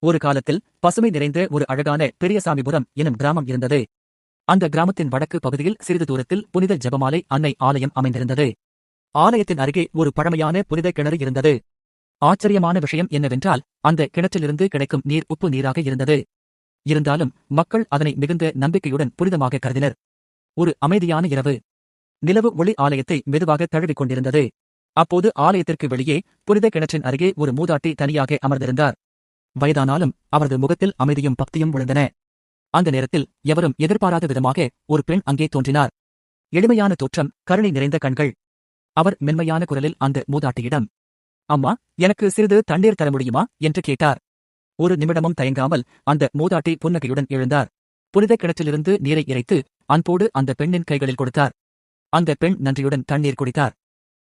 ஒரு காலத்தில் பசுமை நிறைந்த ஒரு அழகான பெரியசாமிபுரம் எனும் கிராமம் இருந்தது. அந்த கிராமத்தின் வடக்கு பகுதியில் சிறிது தூரத்தில் புனித ஜெபமாலை அன்னை ஆலயம் அமைந்திருந்தது. ஆலயத்தின் அருகே ஒரு பழமையான புனித கிணறு இருந்தது. ஆச்சரியமான விஷயம் என்னவென்றால் அந்த கிணற்றிலிருந்து கிடைக்கும் நீர் உப்பு நீராக இருந்தது. இருந்தாலும் மக்கள் அதனை மிகுந்த நம்பிக்கையுடன் புனிதமாக கருதினர். ஒரு அமைதியான இரவு. நிலவு ஒளி ஆலயத்தை மெதுவாக தழுவிக் கொண்டிருந்தது. அப்போது ஆலயத்திற்கு வெளியே புனித கிணற்றின் அருகே ஒரு மூதாட்டி தனியாக அமர்ந்திருந்தார். வயதானாலும் அவரது முகத்தில் அமைதியும் பக்தியும் விழுந்தன. அந்த நேரத்தில் எவரும் எதிர்பாராத விதமாக ஒரு பெண் அங்கே தோன்றினார். எளிமையான தோற்றம், கருணை நிறைந்த கண்கள். அவர் மென்மையான குரலில் அந்த மூதாட்டியிடம், "அம்மா, எனக்கு சிறிது தண்ணீர் தர முடியுமா?" என்று கேட்டார். ஒரு நிமிடமும் தயங்காமல் அந்த மூதாட்டி புன்னகையுடன் எழுந்தார். புனித கிணற்றிலிருந்து நீரை இறைத்து அன்போடு அந்த பெண்ணின் கைகளில் கொடுத்தார். அந்த பெண் நன்றியுடன் தண்ணீர் குடித்தார்.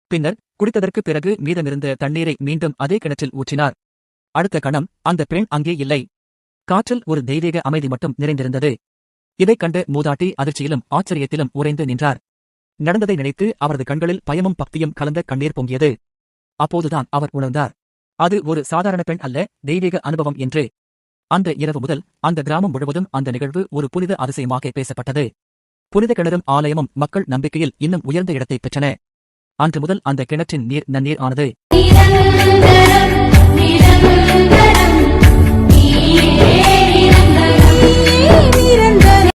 பின்னர் குடித்ததற்குப் பிறகு மீதமிருந்த தண்ணீரை மீண்டும் அதே கிணற்றில் ஊற்றினார். அடுத்த கணம் அந்த பெண் அங்கே இல்லை. காற்றில் ஒரு தெய்வீக அமைதி மட்டும் நிறைந்திருந்தது. இதைக் கண்ட மூதாட்டி அதிர்ச்சியிலும் ஆச்சரியத்திலும் உறைந்து நின்றார். நடந்ததை நினைத்து அவரது கண்களில் பயமும் பக்தியும் கலந்த கண்ணீர் பொங்கியது. அப்போதுதான் அவர் உணர்ந்தார், அது ஒரு சாதாரண பெண் அல்ல, தெய்வீக அனுபவம் என்று. அந்த இரவு முதல் அந்த கிராமம் முழுவதும் அந்த நிகழ்வு ஒரு புனித அதிசயமாக பேசப்பட்டது. புனித கிணறும் ஆலயமும் மக்கள் நம்பிக்கையில் இன்னும் உயர்ந்த இடத்தை பெற்றன. அன்று முதல் அந்த கிணற்றின் நீர் நன்னீர் ஆனது.